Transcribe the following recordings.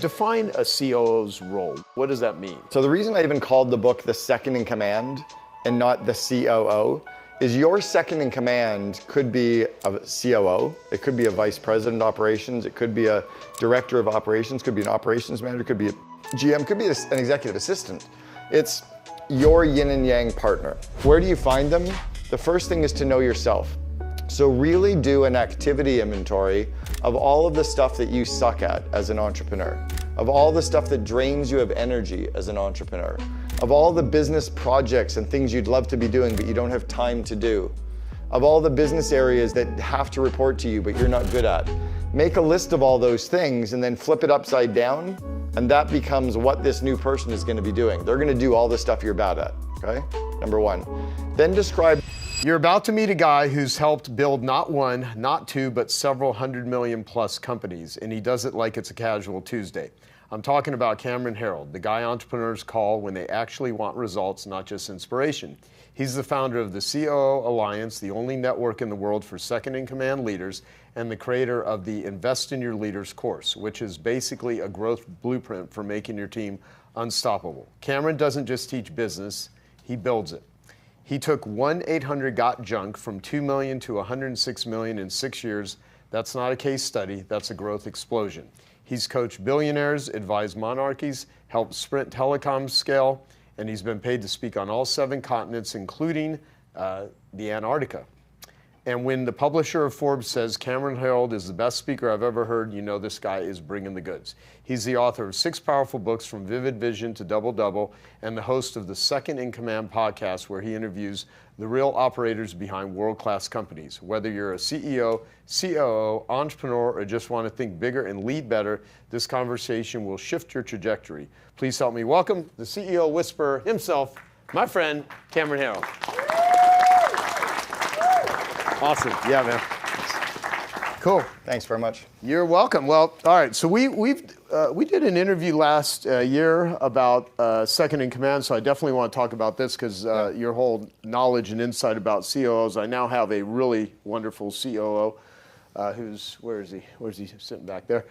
Define a COO's role. What does that mean? So the reason I even called the book The Second in Command and not the COO is your second in command could be a COO, it could be a vice president of operations, it could be a director of operations, could be an operations manager, could be a GM, could be an executive assistant. It's your yin and yang partner. Where do you find them? The first thing is to know yourself. So really do an activity inventory of all of the stuff that you suck at as an entrepreneur, of all the stuff that drains you of energy as an entrepreneur, of all the business projects and things you'd love to be doing but you don't have time to do, of all the business areas that have to report to you but you're not good at. Make a list of all those things and then flip it upside down, and that becomes what this new person is going to be doing. They're going to do all the stuff you're bad at, okay? Number one. Then describe. You're about to meet a guy who's helped build not one, not two, but several 100 million plus companies, and he does it like it's a casual Tuesday. I'm talking about Cameron Herold, the guy entrepreneurs call when they actually want results, not just inspiration. He's the founder of the COO Alliance, the only network in the world for second-in-command leaders, and the creator of the Invest in Your Leaders course, which is basically a growth blueprint for making your team unstoppable. Cameron doesn't just teach business, he builds it. He took 1-800-GOT-JUNK from 2 million to 106 million in 6 years. That's not a case study, that's a growth explosion. He's coached billionaires, advised monarchies, helped Sprint Telecom scale, and he's been paid to speak on all 7 continents, including the Antarctica. And when the publisher of Forbes says Cameron Herold is the best speaker I've ever heard, you know this guy is bringing the goods. He's the author of 6 powerful books, From Vivid Vision to Double Double, and the host of the Second in Command podcast, where he interviews the real operators behind world-class companies. Whether you're a CEO, COO, entrepreneur, or just want to think bigger and lead better, this conversation will shift your trajectory. Please help me welcome the CEO Whisperer himself, my friend, Cameron Herold. Awesome. Yeah, man. Cool. Thanks very much. You're welcome. Well, all right. So we did an interview last year about second in command. So I definitely want to talk about this because your whole knowledge and insight about COOs. I now have a really wonderful COO where is he? Where's he sitting back there?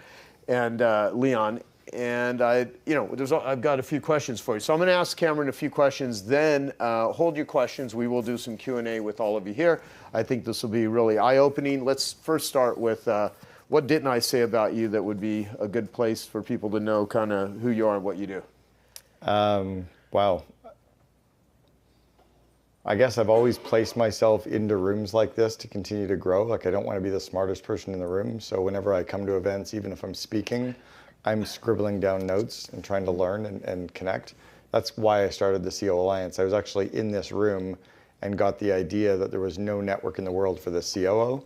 And Leon. And I've got a few questions for you. So I'm going to ask Cameron a few questions. Then hold your questions. We will do some Q&A with all of you here. I think this will be really eye-opening. Let's first start with what didn't I say about you that would be a good place for people to know kind of who you are and what you do? Wow. I guess I've always placed myself into rooms like this to continue to grow. Like, I don't want to be the smartest person in the room. So whenever I come to events, even if I'm speaking, I'm scribbling down notes and trying to learn and connect. That's why I started the COO Alliance. I was actually in this room and got the idea that there was no network in the world for the COO.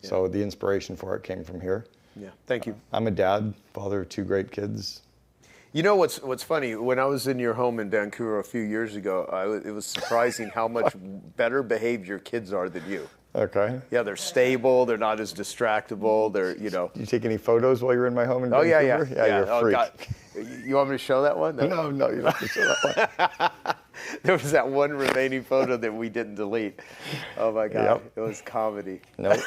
Yeah. So the inspiration for it came from here. Yeah, thank you. I'm a dad, father of 2 great kids. You know what's funny? When I was in your home in Vancouver a few years ago, it was surprising how much better behaved your kids are than you. Okay. Yeah, they're stable. They're not as distractible. They're, Did you take any photos while you were in my home in Vancouver? Yeah, you're a freak. God. You want me to show that one? No, you don't have to show that one. There was that one remaining photo that we didn't delete. Oh my God, Yep. It was comedy. Nope.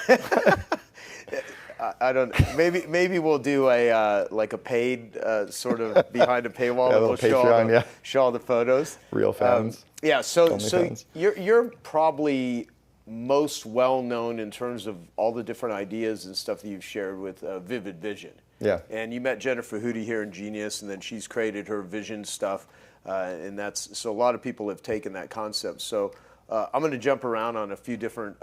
I don't. Maybe we'll do a like a paid sort of behind a paywall. Yeah, and we'll Patreon, show all the photos. Real fans. So fans. You're probably most well known in terms of all the different ideas and stuff that you've shared with Vivid Vision. Yeah. And you met Jennifer Hootie here in Genius, and then she's created her vision stuff, and so a lot of people have taken that concept. So I'm going to jump around on a few different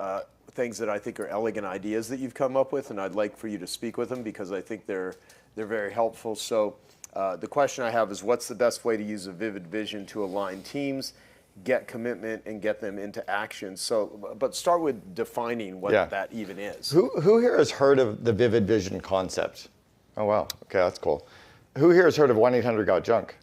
things that I think are elegant ideas that you've come up with, and I'd like for you to speak with them because I think they're very helpful. So the question I have is, what's the best way to use a Vivid Vision to align teams, get commitment, and get them into action? So, but start with defining what that even is. Who here has heard of the Vivid Vision concept? Oh, wow. Okay, that's cool. Who here has heard of 1-800-GOT-JUNK?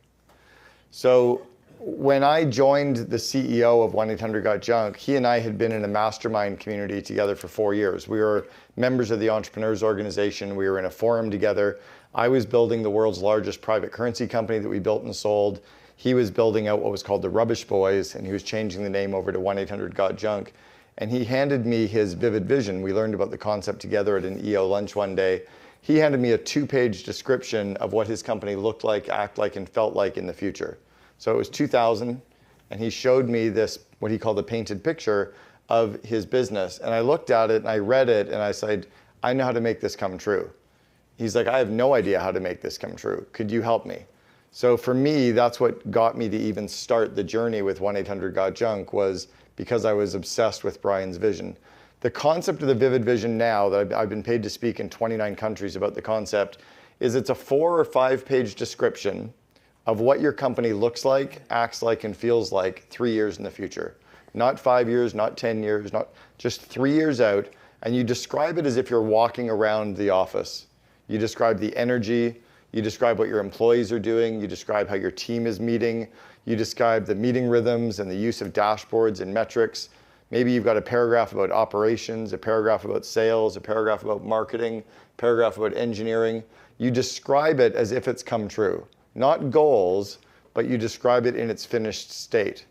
So when I joined the CEO of 1-800-GOT-JUNK, he and I had been in a mastermind community together for 4 years. We were members of the Entrepreneurs Organization. We were in a forum together. I was building the world's largest private currency company that we built and sold. He was building out what was called the Rubbish Boys, and he was changing the name over to 1-800-GOT-JUNK. And he handed me his Vivid Vision. We learned about the concept together at an EO lunch one day. he handed me a 2-page description of what his company looked like, act like, and felt like in the future. So it was 2000, and he showed me this, what he called a painted picture of his business. And I looked at it and I read it and I said, I know how to make this come true. He's like, I have no idea how to make this come true. Could you help me? So for me, that's what got me to even start the journey with 1-800-GOT-JUNK, was because I was obsessed with Brian's vision. The concept of the Vivid Vision now, that I've been paid to speak in 29 countries about the concept, is it's a 4 or 5 page description of what your company looks like, acts like, and feels like 3 years in the future. Not 5 years, not 10 years, not just 3 years out. And you describe it as if you're walking around the office. You describe the energy, you describe what your employees are doing, you describe how your team is meeting, you describe the meeting rhythms and the use of dashboards and metrics. Maybe you've got a paragraph about operations, a paragraph about sales, a paragraph about marketing, a paragraph about engineering. You describe it as if it's come true. Not goals, but you describe it in its finished state.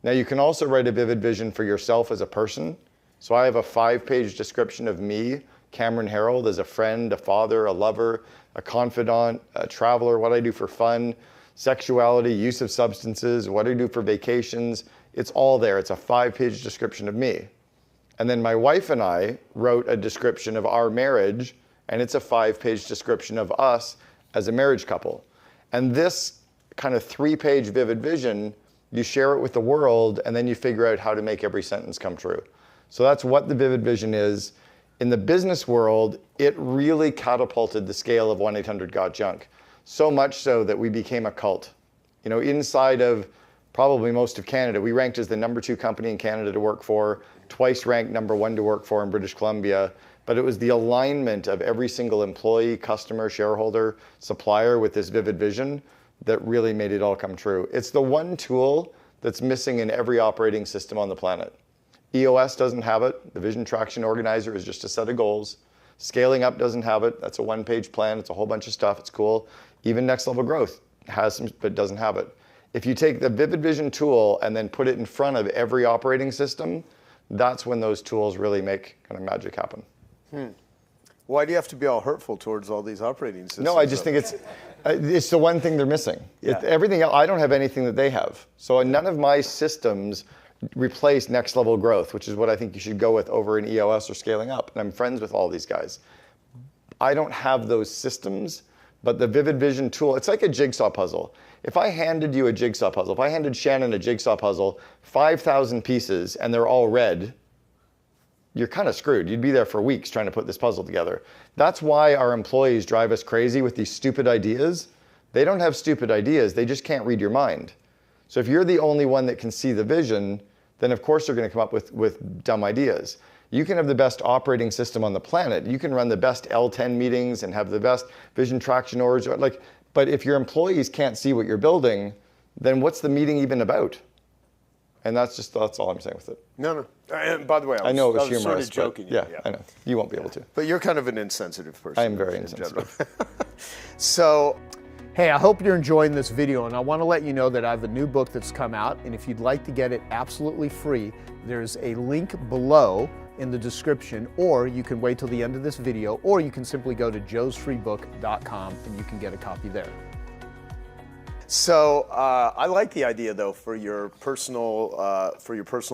Now you can also write a vivid vision for yourself as a person. So I have a 5-page description of me, Cameron Herold, as a friend, a father, a lover, a confidant, a traveler, what I do for fun, sexuality, use of substances, what I do for vacations. It's all there. It's a 5-page description of me. And then my wife and I wrote a description of our marriage, and it's a 5-page description of us as a marriage couple. And this kind of 3-page vivid vision, you share it with the world, and then you figure out how to make every sentence come true. So that's what the vivid vision is. In the business world, it really catapulted the scale of 1-800-GOT-JUNK. So much so that we became a cult. You know, inside of probably most of Canada, we ranked as the #2 company in Canada to work for, twice ranked #1 to work for in British Columbia. But it was the alignment of every single employee, customer, shareholder, supplier with this vivid vision that really made it all come true. It's the one tool that's missing in every operating system on the planet. EOS doesn't have it. The Vision Traction Organizer is just a set of goals. Scaling Up doesn't have it. That's a 1-page plan. It's a whole bunch of stuff. It's cool. Even Next Level Growth has some, but doesn't have it. If you take the Vivid Vision tool and then put it in front of every operating system, that's when those tools really make kind of magic happen. Why do you have to be all hurtful towards all these operating systems? No, I just think it's the one thing they're missing. Yeah. Everything else, I don't have anything that they have. So none of my systems replace Next Level Growth, which is what I think you should go with over in EOS or Scaling Up. And I'm friends with all these guys. I don't have those systems, but the Vivid Vision tool, it's like a jigsaw puzzle. If I handed you a jigsaw puzzle, if I handed Shannon a jigsaw puzzle, 5,000 pieces, and they're all red, you're kind of screwed. You'd be there for weeks trying to put this puzzle together. That's why our employees drive us crazy with these stupid ideas. They don't have stupid ideas, they just can't read your mind. So if you're the only one that can see the vision, then of course they're going to come up with dumb ideas. You can have the best operating system on the planet. You can run the best L10 meetings and have the best vision traction orders. But if your employees can't see what you're building, then what's the meeting even about? And that's all I'm saying with it. No. And by the way, I know it was humorous, sort of joking. Yeah, I know. You won't be able to. But you're kind of an insensitive person. I am very insensitive. So, hey, I hope you're enjoying this video, and I want to let you know that I have a new book that's come out, and if you'd like to get it absolutely free, there's a link below in the description, or you can wait till the end of this video, or you can simply go to joesfreebook.com and you can get a copy there. So I like the idea, though, for your personal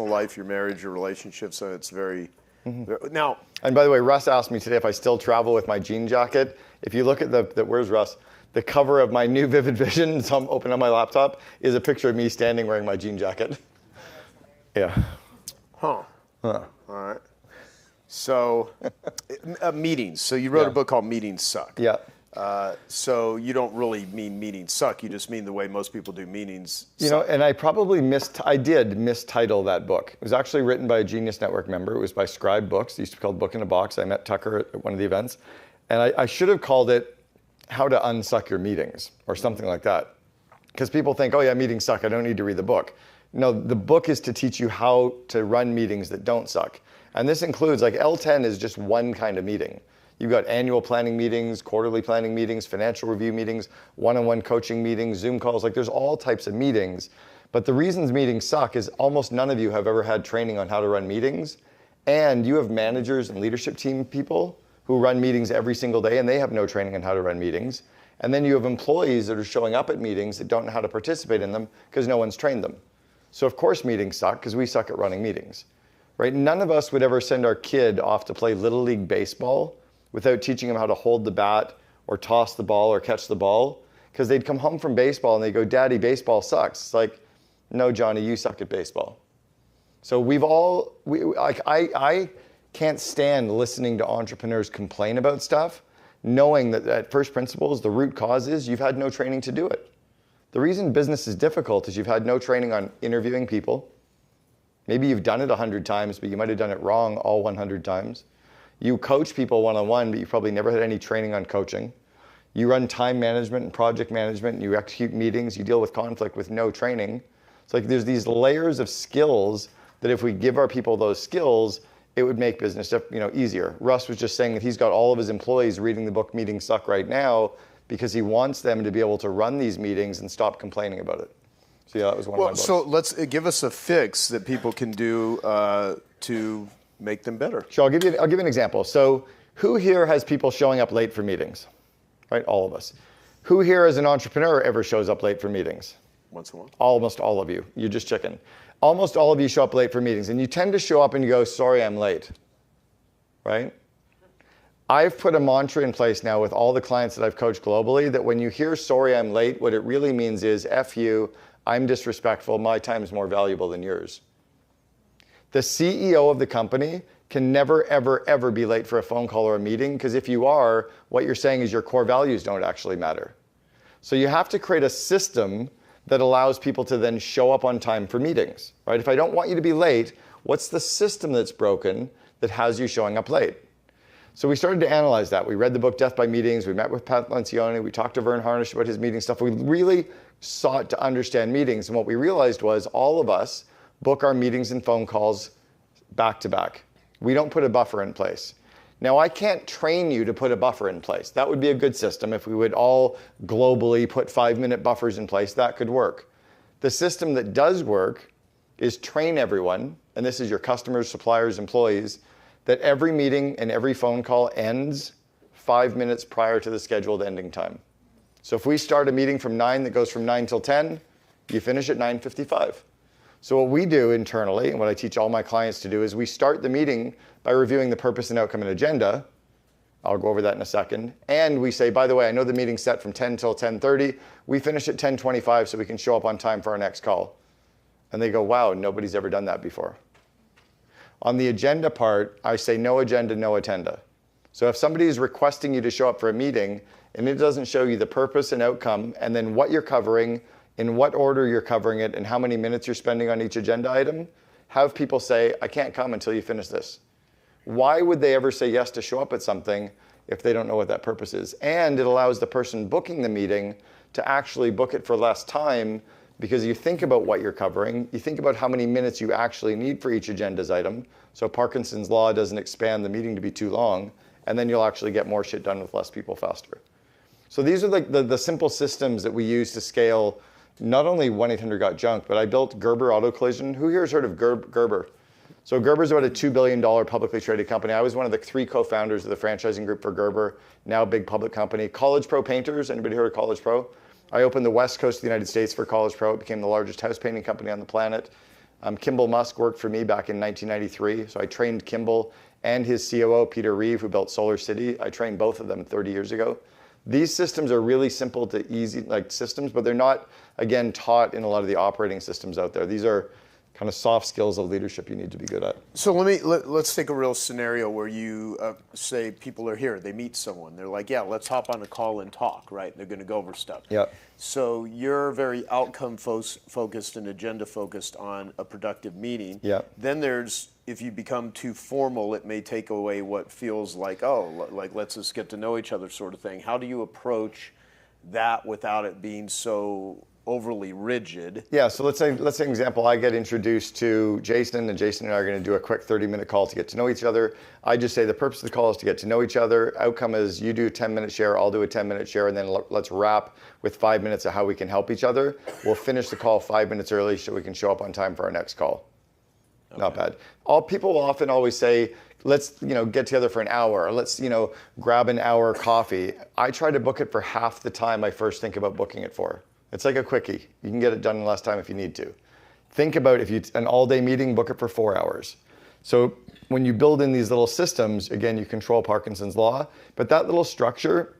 life, your marriage, your relationships. So it's very now. And by the way, Russ asked me today if I still travel with my jean jacket. If you look at where's Russ? The cover of my new Vivid Vision, so I'm open on my laptop, is a picture of me standing wearing my jean jacket. Yeah. All right. So meetings. So you wrote a book called Meetings Suck. Yeah. So you don't really mean meetings suck. You just mean the way most people do meetings suck. You know, and I probably did mistitle that book. It was actually written by a Genius Network member. It was by Scribe Books. It used to be called Book in a Box. I met Tucker at one of the events. And I should have called it How to Unsuck Your Meetings or something like that. Because people think, oh yeah, meetings suck. I don't need to read the book. No, the book is to teach you how to run meetings that don't suck. And this includes, like L10 is just one kind of meeting. You've got annual planning meetings, quarterly planning meetings, financial review meetings, one-on-one coaching meetings, Zoom calls. Like there's all types of meetings. But the reasons meetings suck is almost none of you have ever had training on how to run meetings. And you have managers and leadership team people who who run meetings every single day and they have no training on how to run meetings. And then you have employees that are showing up at meetings that don't know how to participate in them because no one's trained them. So of course meetings suck because we suck at running meetings, right? None of us would ever send our kid off to play Little League baseball without teaching him how to hold the bat or toss the ball or catch the ball, because they'd come home from baseball and they go, Daddy, baseball sucks. It's like, no, Johnny, you suck at baseball. So I can't stand listening to entrepreneurs complain about stuff, knowing that at first principles, the root cause is you've had no training to do it. The reason business is difficult is you've had no training on interviewing people. Maybe you've done it 100 times, but you might have done it wrong all 100 times. You coach people one-on-one, but you probably never had any training on coaching. You run time management and project management, and you execute meetings, you deal with conflict with no training. It's like there's these layers of skills that if we give our people those skills, it would make business easier. Russ was just saying that he's got all of his employees reading the book Meetings Suck right now because he wants them to be able to run these meetings and stop complaining about it. So yeah, that was one of my books. So let's give us a fix that people can do to make them better. Sure, I'll give you an example. So who here has people showing up late for meetings? Right, all of us. Who here as an entrepreneur ever shows up late for meetings? Once in a while. Almost all of you. You're just chicken. Almost all of you show up late for meetings, and you tend to show up and you go, sorry, I'm late, right? I've put a mantra in place now with all the clients that I've coached globally that when you hear sorry, I'm late, what it really means is F you, I'm disrespectful, my time is more valuable than yours. The CEO of the company can never, ever, ever be late for a phone call or a meeting, because if you are, what you're saying is your core values don't actually matter. So you have to create a system that allows people to then show up on time for meetings, right? If I don't want you to be late, what's the system that's broken that has you showing up late? So we started to analyze that. We read the book Death by Meetings. We met with Pat Lencioni. We talked to Vern Harnish about his meeting stuff. We really sought to understand meetings. And what we realized was all of us book our meetings and phone calls back to back. We don't put a buffer in place. Now, I can't train you to put a buffer in place. That would be a good system. If we would all globally put 5-minute buffers in place, that could work. The system that does work is train everyone, and this is your customers, suppliers, employees, that every meeting and every phone call ends 5 minutes prior to the scheduled ending time. So if we start a meeting from 9 that goes from 9 till 10, you finish at 9:55. So what we do internally, and what I teach all my clients to do, is we start the meeting by reviewing the purpose and outcome and agenda. I'll go over that in a second. And we say, by the way, I know the meeting's set from 10 till 10:30. We finish at 10:25 so we can show up on time for our next call. And they go, wow, nobody's ever done that before. On the agenda part, I say no agenda, no attenda. So if somebody is requesting you to show up for a meeting and it doesn't show you the purpose and outcome and then what you're covering, in what order you're covering it, and how many minutes you're spending on each agenda item, have people say, I can't come until you finish this. Why would they ever say yes to show up at something if they don't know what that purpose is? And it allows the person booking the meeting to actually book it for less time, because you think about what you're covering, you think about how many minutes you actually need for each agenda's item, so Parkinson's law doesn't expand the meeting to be too long, and then you'll actually get more shit done with less people faster. So these are like the simple systems that we use to scale not only 1-800-GOT-JUNK, but I built Gerber Auto Collision. Who here has heard of Gerber? So Gerber's about a $2 billion publicly traded company. I was one of the 3 co-founders of the franchising group for Gerber, now a big public company. College Pro Painters, anybody heard of College Pro? I opened the West Coast of the United States for College Pro. It became the largest house painting company on the planet. Kimball Musk worked for me back in 1993. So I trained Kimball and his COO, Peter Reeve, who built Solar City. I trained both of them 30 years ago. These systems are really simple to easy systems, but they're not, again, taught in a lot of the operating systems out there. These are kind of soft skills of leadership you need to be good at. So let's take a real scenario where you say people are here, they meet someone, they're like, yeah, let's hop on a call and talk, right? They're going to go over stuff. Yeah. So you're very outcome focused and agenda focused on a productive meeting. Yeah. Then there's, if you become too formal, it may take away what feels like, oh, like let's just get to know each other sort of thing. How do you approach that without it being so overly rigid? Yeah, so let's say an example, I get introduced to Jason, and Jason and I are going to do a quick 30-minute call to get to know each other. I just say the purpose of the call is to get to know each other. Outcome is you do a 10-minute share, I'll do a 10-minute share, and then let's wrap with 5 minutes of how we can help each other. We'll finish the call 5 minutes early so we can show up on time for our next call. Not bad. All people will often always say, let's get together for an hour, or let's grab an hour coffee. I try to book it for half the time I first think about booking it for. It's like a quickie. You can get it done in less time if you need to. Think about if you an all-day meeting, book it for 4 hours. So when you build in these little systems, again, you control Parkinson's law, but that little structure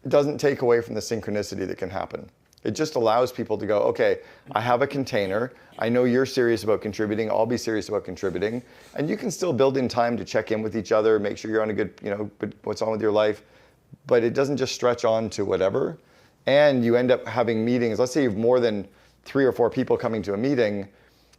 doesn't take away from the synchronicity that can happen. It just allows people to go, okay, I have a container. I know you're serious about contributing. I'll be serious about contributing. And you can still build in time to check in with each other, make sure you're on a good, what's on with your life. But it doesn't just stretch on to whatever. And you end up having meetings. Let's say you have more than 3 or 4 people coming to a meeting.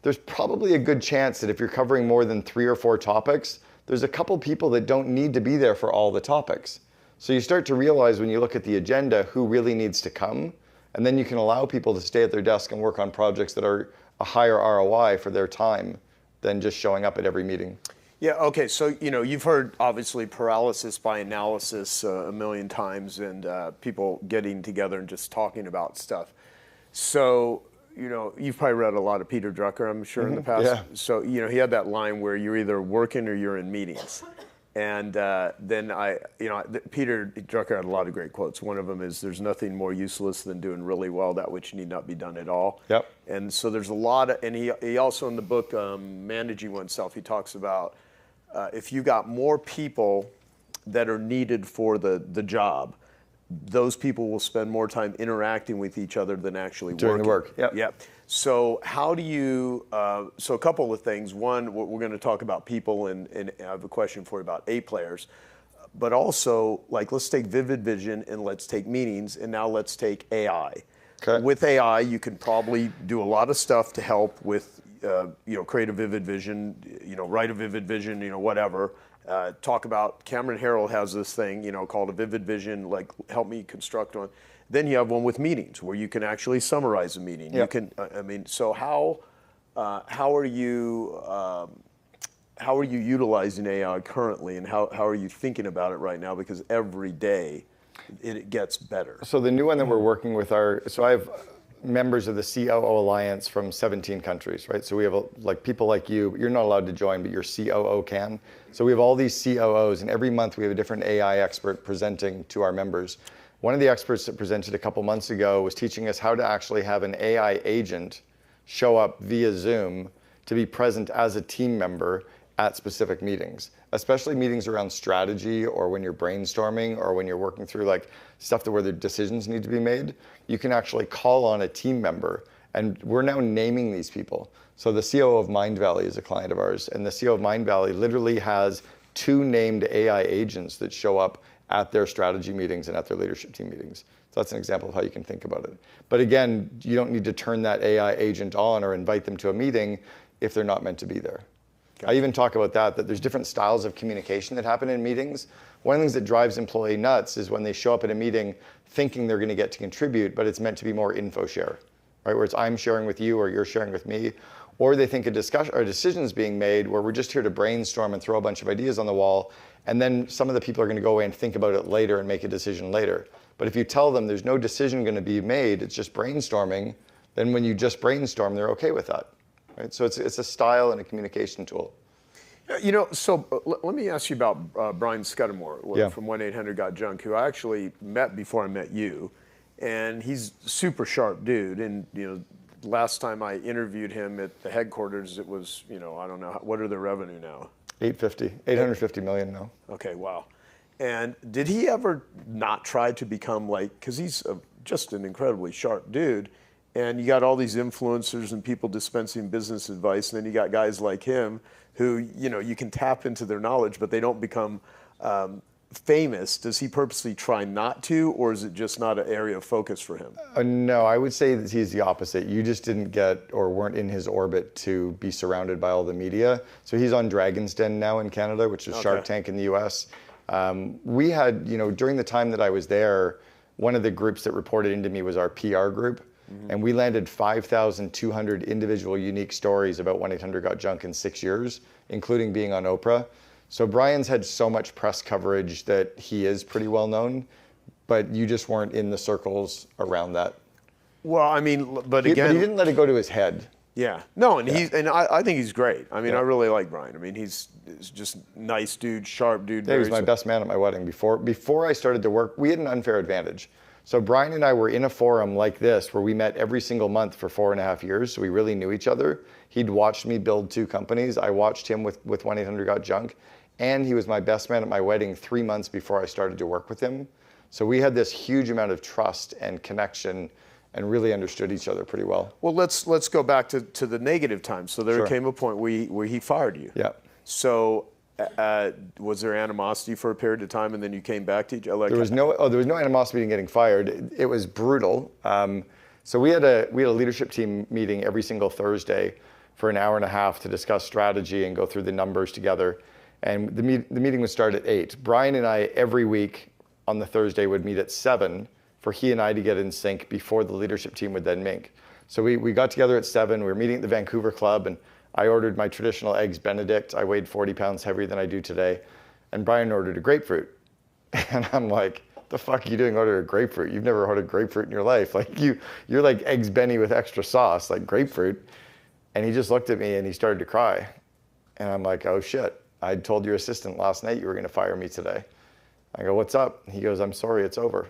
There's probably a good chance that if you're covering more than 3 or 4 topics, there's a couple people that don't need to be there for all the topics. So you start to realize when you look at the agenda who really needs to come. And then you can allow people to stay at their desk and work on projects that are a higher ROI for their time than just showing up at every meeting. Yeah, okay, so you've heard obviously paralysis by analysis a million times, and people getting together and just talking about stuff. So, you've probably read a lot of Peter Drucker, I'm sure, in the past. Yeah. So, he had that line where you're either working or you're in meetings. And then Peter Drucker had a lot of great quotes. One of them is, "There's nothing more useless than doing really well that which need not be done at all." Yep. And so there's a lot of, and he also in the book Managing Oneself, he talks about if you got more people that are needed for the job, those people will spend more time interacting with each other than actually doing working. the work. Yep. Yep. So how do you, so a couple of things. One, we're going to talk about people, and I have a question for you about A players. But also, let's take Vivid Vision and let's take meetings, and now let's take AI. Okay. With AI, you can probably do a lot of stuff to help with, create a Vivid Vision, write a Vivid Vision, whatever. Talk about, Cameron Herold has this thing, called a Vivid Vision, help me construct one. Then you have one with meetings where you can actually summarize a meeting. Yep. You can, so how are you utilizing AI currently, and how are you thinking about it right now? Because every day it gets better. So the new one that we're working with so I have members of the COO Alliance from 17 countries, right? So we have people like you. You're not allowed to join, but your COO can. So we have all these COOs, and every month we have a different AI expert presenting to our members. One of the experts that presented a couple months ago was teaching us how to actually have an AI agent show up via Zoom to be present as a team member at specific meetings, especially meetings around strategy, or when you're brainstorming, or when you're working through stuff where the decisions need to be made. You can actually call on a team member, and we're now naming these people. So the COO of Mindvalley is a client of ours, and the COO of Mindvalley literally has 2 named AI agents that show up at their strategy meetings and at their leadership team meetings. So that's an example of how you can think about it. But again, you don't need to turn that AI agent on or invite them to a meeting if they're not meant to be there. I even talk about that there's different styles of communication that happen in meetings. One of the things that drives employee nuts is when they show up at a meeting thinking they're going to get to contribute, but it's meant to be more info share, right? Where it's I'm sharing with you or you're sharing with me. Or they think a discussion or a decision is being made where we're just here to brainstorm and throw a bunch of ideas on the wall, and then some of the people are going to go away and think about it later and make a decision later. But if you tell them there's no decision going to be made, it's just brainstorming, then when you just brainstorm, they're okay with that. Right? So it's a style and a communication tool. So let me ask you about Brian Scudamore from 1-800-GOT-JUNK, who I actually met before I met you, and he's a super sharp dude. And last time I interviewed him at the headquarters, it was I don't know, what are the revenue now? 850 million now. Okay, wow. And did he ever not try to become because he's just an incredibly sharp dude, and you got all these influencers and people dispensing business advice, and then you got guys like him who, you can tap into their knowledge, but they don't become famous. Does he purposely try not to, or is it just not an area of focus for him? No, I would say that he's the opposite. You just didn't get or weren't in his orbit to be surrounded by all the media. So he's on Dragon's Den now in Canada, which is Shark Tank in the US. We had, during the time that I was there, one of the groups that reported into me was our PR group. Mm-hmm. And we landed 5,200 individual unique stories about 1-800-GOT-JUNK in 6 years, including being on Oprah. So Brian's had so much press coverage that he is pretty well known, but you just weren't in the circles around that. Well, I mean, but he again, didn't let it go to his head. Yeah. No, and I think he's great. I mean, I really like Brian. I mean, he's just nice dude, sharp dude. Yeah, he was my best man at my wedding. Before I started to work, we had an unfair advantage. So Brian and I were in a forum like this where we met every single month for 4.5 years. So we really knew each other. He'd watched me build 2 companies. I watched him with 1-800-GOT-JUNK. And he was my best man at my wedding 3 months before I started to work with him. So we had this huge amount of trust and connection and really understood each other pretty well. Well, let's go back to the negative times. So there came a point where he fired you. Yeah. So was there animosity for a period of time, and then you came back to each other? There was no animosity in getting fired. It was brutal. So we had a leadership team meeting every single Thursday for an hour and a half to discuss strategy and go through the numbers together. And the meeting would start at 8. Brian and I every week on the Thursday would meet at 7 for he and I to get in sync before the leadership team would then meet. So we got together at 7. We were meeting at the Vancouver Club, and I ordered my traditional eggs Benedict. I weighed 40 pounds heavier than I do today. And Brian ordered a grapefruit. And I'm like, the fuck are you doing ordering a grapefruit? You've never ordered grapefruit in your life. Like you're like eggs Benny with extra sauce, like grapefruit. And he just looked at me and he started to cry. And I'm like, oh shit. I told your assistant last night you were going to fire me today. I go, what's up? He goes, I'm sorry, it's over.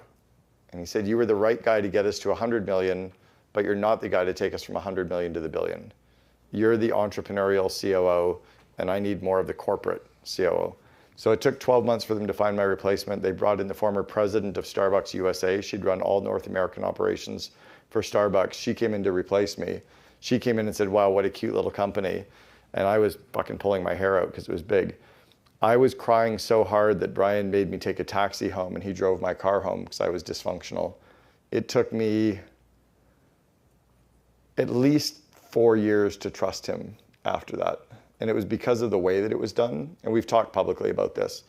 And he said, you were the right guy to get us to 100 million, but you're not the guy to take us from 100 million to the billion. You're the entrepreneurial COO, and I need more of the corporate COO. So it took 12 months for them to find my replacement. They brought in the former president of Starbucks USA. She'd run all North American operations for Starbucks. She came in to replace me. She came in and said, wow, what a cute little company. And I was fucking pulling my hair out because it was big. I was crying so hard that Brian made me take a taxi home, and he drove my car home because I was dysfunctional. It took me at least 4 years to trust him after that. And it was because of the way that it was done. And we've talked publicly about this.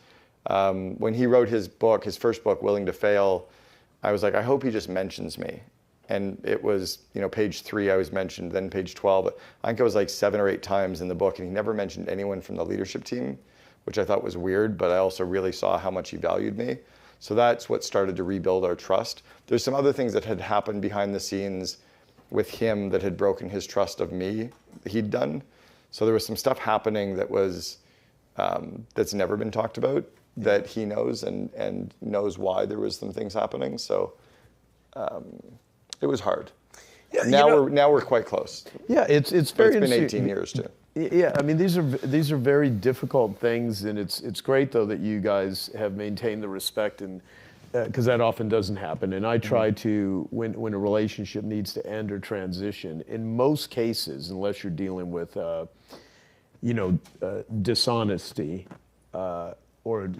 When he wrote his book, his first book, Willing to Fail, I was like, I hope he just mentions me. And it was, page 3 I was mentioned, then page 12. I think it was like 7 or 8 times in the book, and he never mentioned anyone from the leadership team, which I thought was weird, but I also really saw how much he valued me. So that's what started to rebuild our trust. There's some other things that had happened behind the scenes with him that had broken his trust of me, he'd done. So there was some stuff happening that was, that's never been talked about, that he knows and knows why there was some things happening. So it was hard. Yeah, now we're quite close. Yeah, it's very interesting. It's been 18 years too. Yeah, I mean these are very difficult things, and it's great though that you guys have maintained the respect, and because that often doesn't happen. And I try to when a relationship needs to end or transition, in most cases, unless you're dealing with dishonesty or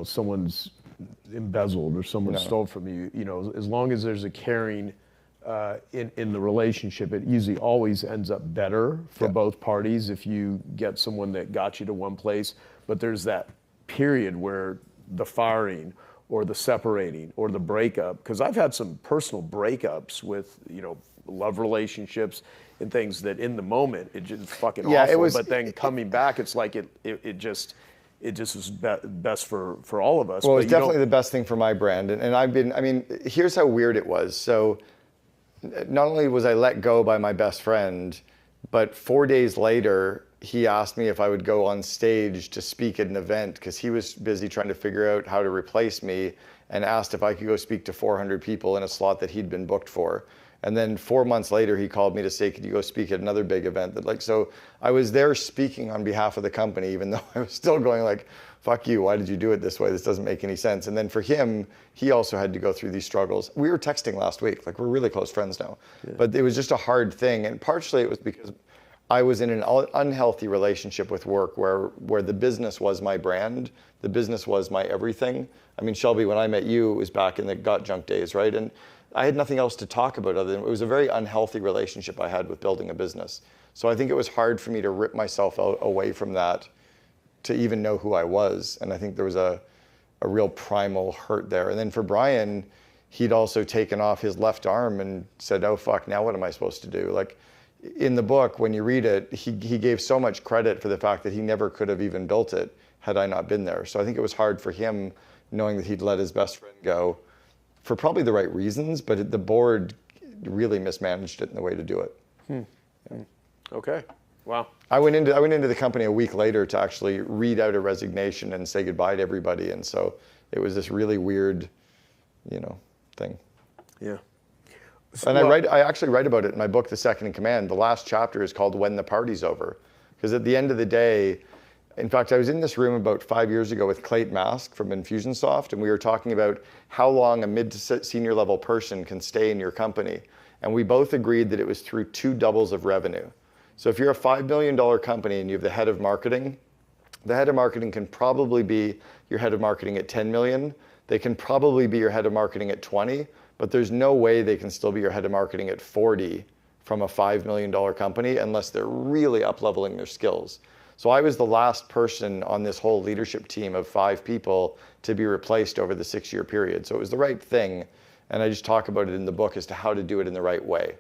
someone's embezzled or someone stole from you, as long as there's a caring in the relationship, it usually always ends up better for both parties if you get someone that got you to one place. But there's that period where the firing or the separating or the breakup, because I've had some personal breakups with love relationships and things that in the moment it just fucking awful, but then coming back it's like it just was best for all of us. Well, it's definitely the best thing for my brand, and here's how weird it was. So not only was I let go by my best friend, but 4 days later, he asked me if I would go on stage to speak at an event because he was busy trying to figure out how to replace me, and asked if I could go speak to 400 people in a slot that he'd been booked for. And then 4 months later, he called me to say, could you go speak at another big event? So I was there speaking on behalf of the company, even though I was still going like, fuck you, why did you do it this way? This doesn't make any sense. And then for him, he also had to go through these struggles. We were texting last week, like we're really close friends now. Yeah. But it was just a hard thing. And partially it was because I was in an unhealthy relationship with work where the business was my brand. The business was my everything. I mean, Shelby, when I met you, it was back in the Got Junk days, right? And I had nothing else to talk about other than it was a very unhealthy relationship I had with building a business. So I think it was hard for me to rip myself away from that to even know who I was. And I think there was a real primal hurt there. And then for Brian, he'd also taken off his left arm and said, oh fuck, now what am I supposed to do? Like in the book, when you read it, he gave so much credit for the fact that he never could have even built it had I not been there. So I think it was hard for him knowing that he'd let his best friend go for probably the right reasons, but the board really mismanaged it in the way to do it. Yeah. Okay. Wow. I went into the company a week later to actually read out a resignation and say goodbye to everybody, and so it was this really weird, thing. Yeah. And I actually write about it in my book, The Second in Command. The last chapter is called When the Party's Over, because at the end of the day, in fact, I was in this room about 5 years ago with Clayton Mask from Infusionsoft, and we were talking about how long a mid to senior level person can stay in your company, and we both agreed that it was through 2 doubles of revenue. So if you're a $5 million company and you have the head of marketing can probably be your head of marketing at 10 million. They can probably be your head of marketing at 20, but there's no way they can still be your head of marketing at 40 from a $5 million company unless they're really up-leveling their skills. So I was the last person on this whole leadership team of 5 people to be replaced over the 6-year period. So it was the right thing, and I just talk about it in the book as to how to do it in the right way.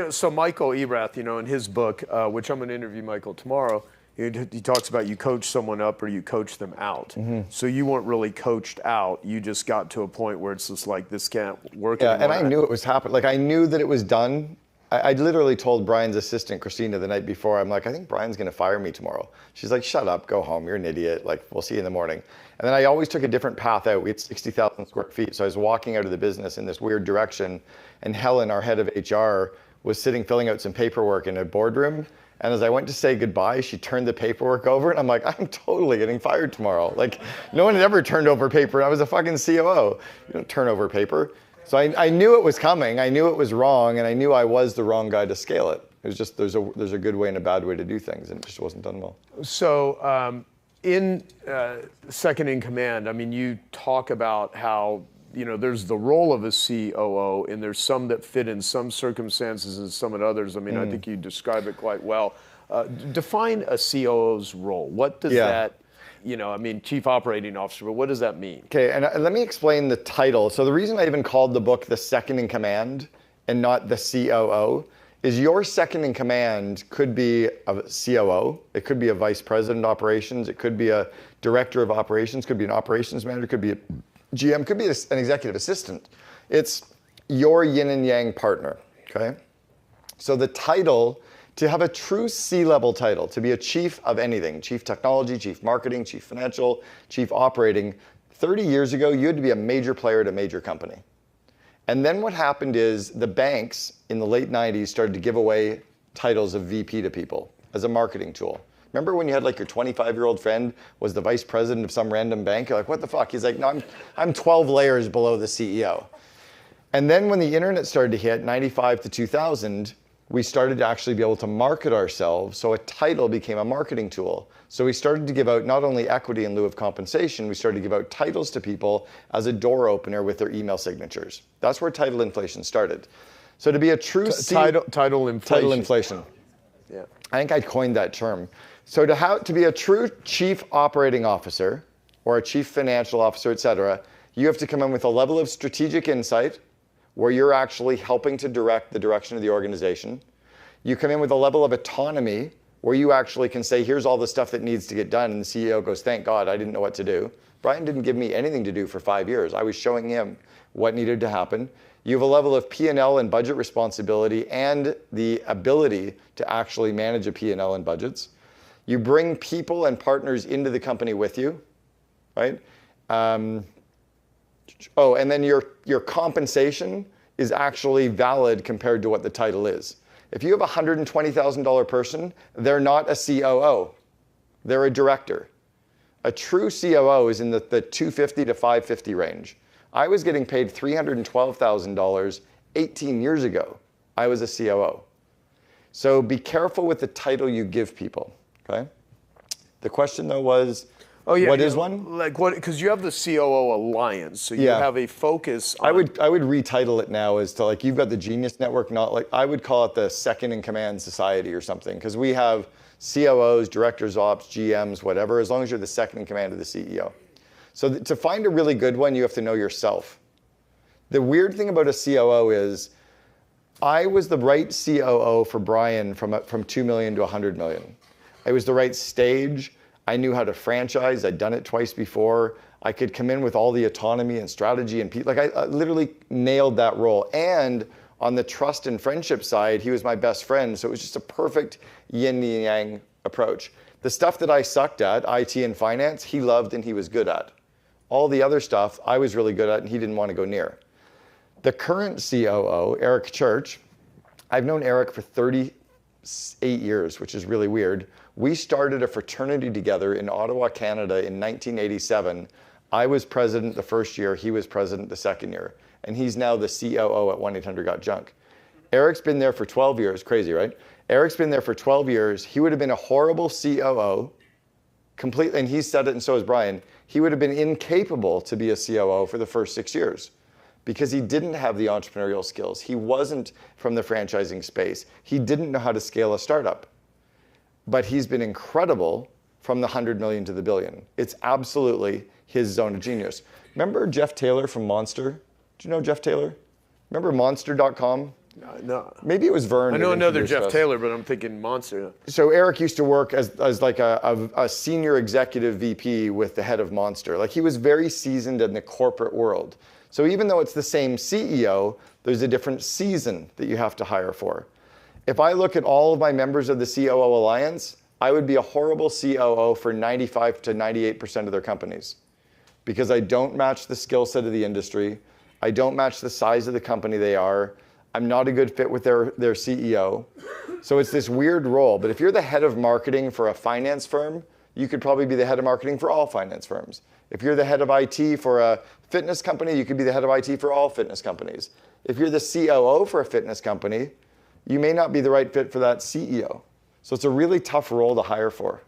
So Michael Erath, in his book, which I'm going to interview Michael tomorrow, he talks about you coach someone up or you coach them out. Mm-hmm. So you weren't really coached out. You just got to a point where it's just like, this can't work anymore. And I knew it was happening. Like, I knew that it was done. I literally told Brian's assistant, Christina, the night before, I'm like, I think Brian's going to fire me tomorrow. She's like, shut up, go home, you're an idiot. Like, we'll see you in the morning. And then I always took a different path out. We had 60,000 square feet. So I was walking out of the business in this weird direction. And Helen, our head of HR, was sitting filling out some paperwork in a boardroom. And as I went to say goodbye, she turned the paperwork over. And I'm like, I'm totally getting fired tomorrow. Like, no one had ever turned over paper. I was a fucking COO. You don't turn over paper. So I knew it was coming, I knew it was wrong, and I knew I was the wrong guy to scale it. It was just, there's a good way and a bad way to do things, and it just wasn't done well. So in Second in Command, I mean, you talk about how, there's the role of a COO, and there's some that fit in some circumstances and some in others. I mean, I think you describe it quite well. Define a COO's role. What does that, Chief Operating Officer, but what does that mean? Okay, and let me explain the title. So the reason I even called the book The Second in Command and not the COO is your second in command could be a COO, it could be a vice president of operations, it could be a director of operations, could be an operations manager, could be a GM, could be an executive assistant. It's your yin and yang partner, okay? So the title, to have a true C-level title, to be a chief of anything, chief technology, chief marketing, chief financial, chief operating, 30 years ago, you had to be a major player at a major company. And then what happened is the banks in the late 90s started to give away titles of VP to people as a marketing tool. Remember when you had like your 25-year-old friend was the vice president of some random bank? You're like, what the fuck? He's like, no, I'm 12 layers below the CEO. And then when the internet started to hit, 95 to 2000, we started to actually be able to market ourselves, so a title became a marketing tool. So we started to give out not only equity in lieu of compensation, we started to give out titles to people as a door opener with their email signatures. That's where title inflation started. So to be a true title inflation. Yeah. I think I coined that term. So to be a true chief operating officer or a chief financial officer, et cetera, you have to come in with a level of strategic insight where you're actually helping to direct the direction of the organization. You come in with a level of autonomy where you actually can say, here's all the stuff that needs to get done. And the CEO goes, thank God, I didn't know what to do. Brian didn't give me anything to do for 5 years. I was showing him what needed to happen. You have a level of P&L and budget responsibility and the ability to actually manage a P&L and budgets. You bring people and partners into the company with you, right? And then your compensation is actually valid compared to what the title is. If you have a $120,000 person, they're not a COO. They're a director. A true COO is in the 250 to 550 range. I was getting paid $312,000 18 years ago. I was a COO. So be careful with the title you give people, okay? The question though was, what is one? Like what? Because you have the COO Alliance, so you have a focus on... I would retitle it now as to like, you've got the Genius Network, not like, I would call it the Second in Command Society or something, because we have COOs, directors ops, GMs, whatever, as long as you're the second in command of the CEO. So to find a really good one, you have to know yourself. The weird thing about a COO is, I was the right COO for Brian from 2 million to 100 million. It was the right stage. I knew how to franchise. I'd done it twice before. I could come in with all the autonomy and strategy and like I literally nailed that role. And On the trust and friendship side, he was my best friend. So it was just a perfect yin and yang approach. The stuff that I sucked at, IT and finance, he loved and he was good at. All the other stuff I was really good at and he didn't want to go near. The current COO, Eric Church, I've known Eric for 38 years, which is really weird. We started a fraternity together in Ottawa, Canada in 1987. I was president the first year, he was president the second year. And he's now the COO at 1-800-GOT-JUNK. Eric's been there for 12 years, crazy, right? Eric's been there for 12 years. He would have been a horrible COO, completely, and he said it and so has Brian. He would have been incapable to be a COO for the first 6 years because he didn't have the entrepreneurial skills. He wasn't from the franchising space. He didn't know how to scale a startup. But he's been incredible from the 100 million to the billion. It's absolutely his zone of genius. Remember Jeff Taylor from Monster? Do you know Jeff Taylor? Remember Monster.com? No. Maybe it was Vern. I know another Jeff Taylor, but I'm thinking Monster. So Eric used to work as like a senior executive VP with the head of Monster. Like he was very seasoned in the corporate world. So even though it's the same CEO, there's a different season that you have to hire for. If I look at all of my members of the COO Alliance, I would be a horrible COO for 95 to 98% of their companies because I don't match the skill set of the industry. I don't match the size of the company they are. I'm not a good fit with their CEO. So it's this weird role. But if you're the head of marketing for a finance firm, you could probably be the head of marketing for all finance firms. If you're the head of IT for a fitness company, you could be the head of IT for all fitness companies. If you're the COO for a fitness company, you may not be the right fit for that CEO. So it's a really tough role to hire for.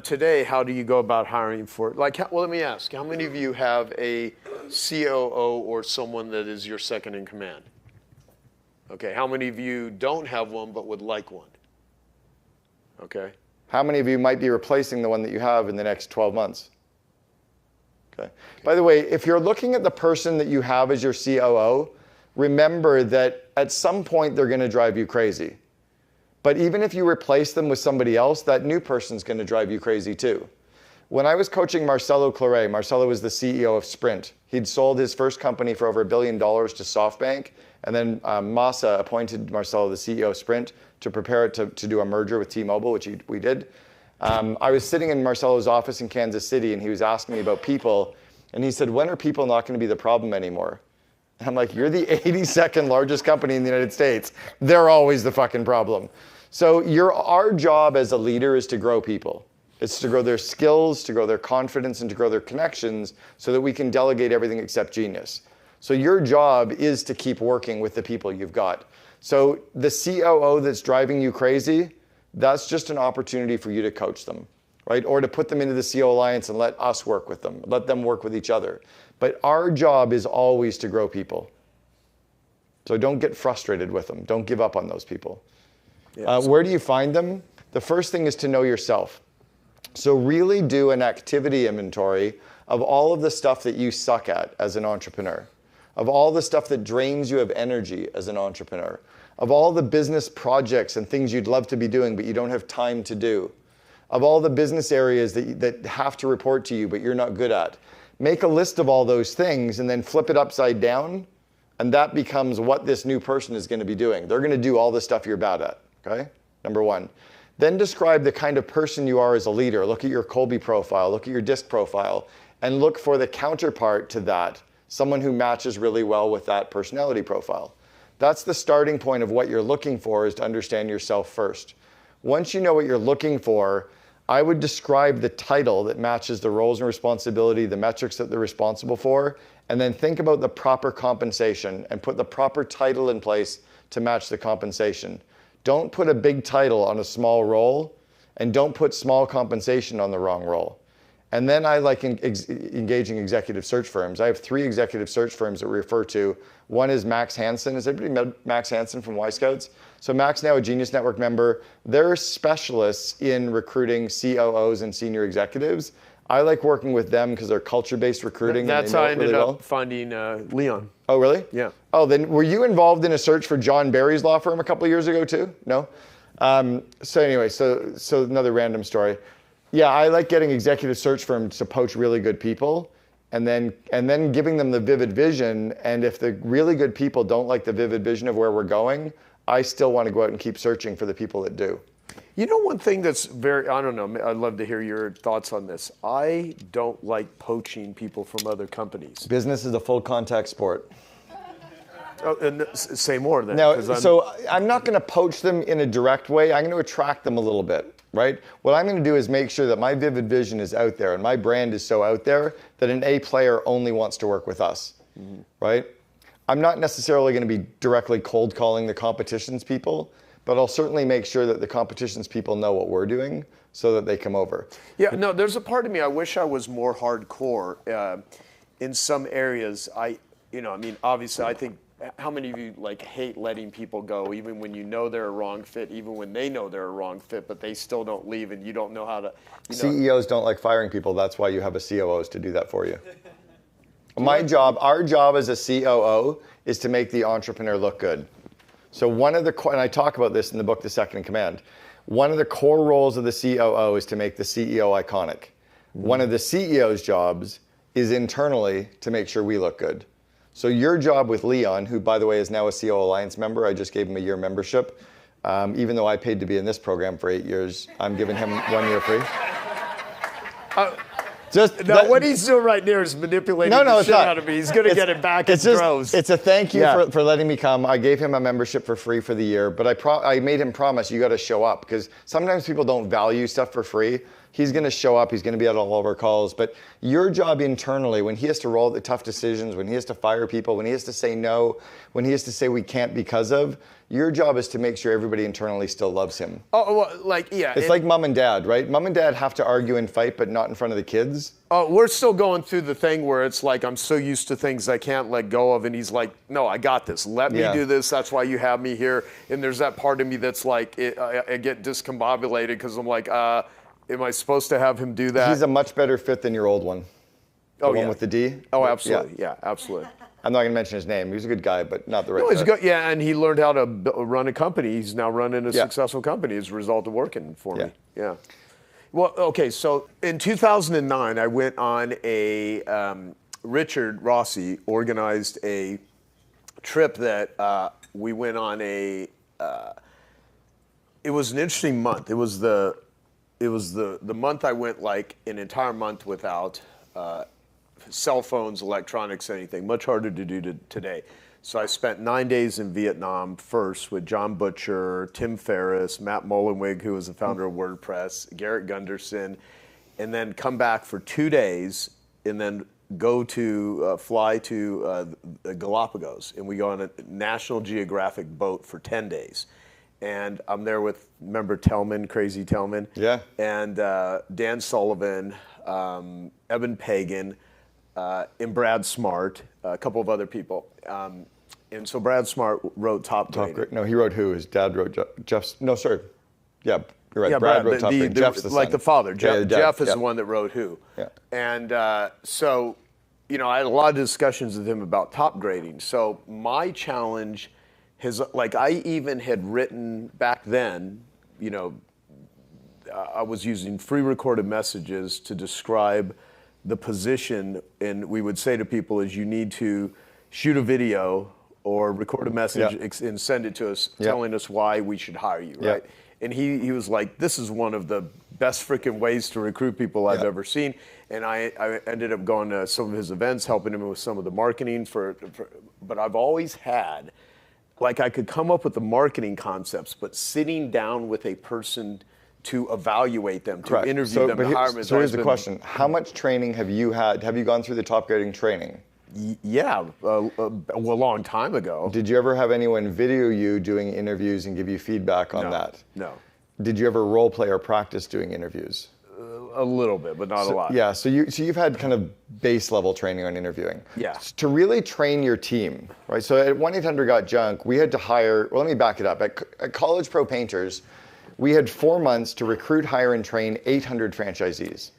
Today, how do you go about hiring for, well, let me ask, how many of you have a COO or someone that is your second in command? Okay, how many of you don't have one but would like one? Okay. How many of you might be replacing the one that you have in the next 12 months? Okay. By the way, if you're looking at the person that you have as your COO, remember that at some point they're going to drive you crazy. But even if you replace them with somebody else, that new person's going to drive you crazy too. When I was coaching Marcelo Claret, Marcelo was the CEO of Sprint. He'd sold his first company for over $1 billion to SoftBank, and then Masa appointed Marcelo the CEO of Sprint to prepare it to do a merger with T-Mobile, which we did. I was sitting in Marcelo's office in Kansas City, and he was asking me about people, and he said, when are people not going to be the problem anymore? And I'm like, you're the 82nd largest company in the United States. They're always the fucking problem. So our job as a leader is to grow people. It's to grow their skills, to grow their confidence, and to grow their connections so that we can delegate everything except genius. So your job is to keep working with the people you've got. So the COO that's driving you crazy, that's just an opportunity for you to coach them, right? Or to put them into the COO Alliance and let us work with them, let them work with each other. But our job is always to grow people. So don't get frustrated with them. Don't give up on those people. Where do you find them? The first thing is to know yourself. So really do an activity inventory of all of the stuff that you suck at as an entrepreneur, of all the stuff that drains you of energy as an entrepreneur, of all the business projects and things you'd love to be doing but you don't have time to do, of all the business areas that have to report to you but you're not good at. Make a list of all those things and then flip it upside down, and that becomes what this new person is going to be doing. They're going to do all the stuff you're bad at, okay? Number one. Then describe the kind of person you are as a leader. Look at your Colby profile, look at your DISC profile, and look for the counterpart to that, someone who matches really well with that personality profile. That's the starting point of what you're looking for, is to understand yourself first. Once you know what you're looking for, I would describe the title that matches the roles and responsibility, the metrics that they're responsible for, and then think about the proper compensation and put the proper title in place to match the compensation. Don't put a big title on a small role, and don't put small compensation on the wrong role. And then I like engaging executive search firms. I have 3 executive search firms that we refer to. One is Max Hansen. Has everybody met Max Hansen from Y Scouts? So Max, now a Genius Network member. They're specialists in recruiting COOs and senior executives. I like working with them because they're culture-based recruiting. That's how I ended up finding Leon. Oh, really? Yeah. Oh, then were you involved in a search for John Barry's law firm a couple of years ago too? No? So anyway, so another random story. Yeah, I like getting executive search firms to poach really good people. and then giving them the vivid vision. And if the really good people don't like the vivid vision of where we're going, I still want to go out and keep searching for the people that do. You know, one thing that's I don't know, I'd love to hear your thoughts on this. I don't like poaching people from other companies. Business is a full contact sport. Oh, and say more then. Now, so I'm not going to poach them in a direct way. I'm going to attract them a little bit, right? What I'm going to do is make sure that my vivid vision is out there and my brand is so out there that an A player only wants to work with us, right? I'm not necessarily going to be directly cold calling the competition's people, but I'll certainly make sure that the competition's people know what we're doing so that they come over. Yeah, no, there's a part of me, I wish I was more hardcore. In some areas, obviously I think, how many of you hate letting people go, even when you know they're a wrong fit, even when they know they're a wrong fit, but they still don't leave and you don't know how to... CEOs don't like firing people. That's why you have a COOs to do that for you. Our job as a COO is to make the entrepreneur look good. So and I talk about this in the book, The Second in Command, one of the core roles of the COO is to make the CEO iconic. One of the CEO's jobs is internally to make sure we look good. So your job with Leon, who by the way is now a COO Alliance member, I just gave him a year membership. Even though I paid to be in this program for 8 years, I'm giving him 1 year free. What he's doing right there is manipulating the shit out of me. He's going to get it back in droves. It's a thank you for letting me come. I gave him a membership for free for the year, but I made him promise you got to show up because sometimes people don't value stuff for free. He's going to show up. He's going to be at all of our calls. But your job internally, when he has to roll the tough decisions, when he has to fire people, when he has to say no, when he has to say we can't because of, your job is to make sure everybody internally still loves him. Oh, well, It's like mom and dad, right? Mom and dad have to argue and fight, but not in front of the kids. Oh, we're still going through the thing where it's like I'm so used to things I can't let go of, and he's like, no, I got this. Let me do this. That's why you have me here. And there's that part of me that's like, I get discombobulated because I'm like, am I supposed to have him do that? He's a much better fit than your old one. The one with the D? Oh, absolutely. Yeah, absolutely. I'm not going to mention his name. He was a good guy, but not the right he's good. Yeah, and he learned how to run a company. He's now running a successful company as a result of working for me. Yeah. Well, okay, so in 2009, I went on Richard Rossi organized a trip that we went on it was an interesting month. It was the month I went an entire month without cell phones, electronics, anything. Much harder to do today. So I spent 9 days in Vietnam first with John Butcher, Tim Ferriss, Matt Mullenweg, who was the founder of WordPress, Garrett Gunderson, and then come back for 2 days and then go to fly to the Galapagos. And we go on a National Geographic boat for 10 days. And I'm there with, remember Tellman, Crazy Tellman? Yeah. And Dan Sullivan, Eben Pagan, and Brad Smart, a couple of other people. And so Brad Smart wrote Top Grade. No, he wrote who? His dad wrote Jeff's. No, sorry. Yeah, you're right. Yeah, Brad wrote Top Grade. Jeff's the son. The father. Jeff is the the one that wrote Who. Yeah. And so, I had a lot of discussions with him about top grading. So my challenge has, I even had written back then, I was using free recorded messages to describe the position, and we would say to people is you need to shoot a video or record a message and send it to us telling us why we should hire you, right? And he was like, this is one of the best freaking ways to recruit people I've ever seen. And I ended up going to some of his events, helping him with some of the marketing but I've always had, I could come up with the marketing concepts, but sitting down with a person to evaluate them, to interview them, to hire them. So here's the question. How much training have you had? Have you gone through the top grading training? Yeah, a long time ago. Did you ever have anyone video you doing interviews and give you feedback on that? No. Did you ever role play or practice doing interviews? A little bit, but not a lot. Yeah, so you've had kind of base level training on interviewing. Yeah. To really train your team, right? So at 1-800-GOT-JUNK, we had to hire, well, let me back it up. At College Pro Painters, we had 4 months to recruit, hire, and train 800 franchisees.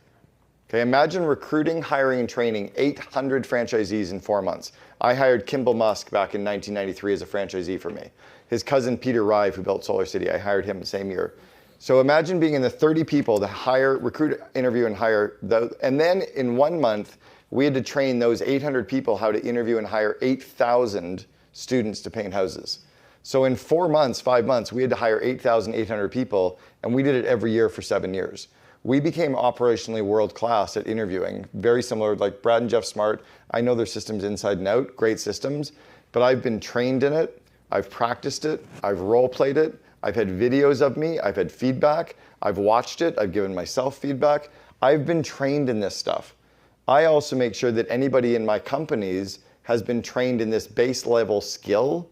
Okay, imagine recruiting, hiring, and training 800 franchisees in 4 months. I hired Kimball Musk back in 1993 as a franchisee for me. His cousin Peter Rive, who built Solar City, I hired him the same year. So imagine being in the 30 people to hire, recruit, interview, and hire, and then in 1 month, We had to train those 800 people how to interview and hire 8,000 students to paint houses. So in 4 months, 5 months, we had to hire 8,800 people, and we did it every year for 7 years. We became operationally world-class at interviewing, very similar, like Brad and Jeff Smart. I know their systems inside and out, great systems, but I've been trained in it, I've practiced it, I've role-played it, I've had videos of me, I've had feedback, I've watched it, I've given myself feedback. I've been trained in this stuff. I also make sure that anybody in my companies has been trained in this base level skill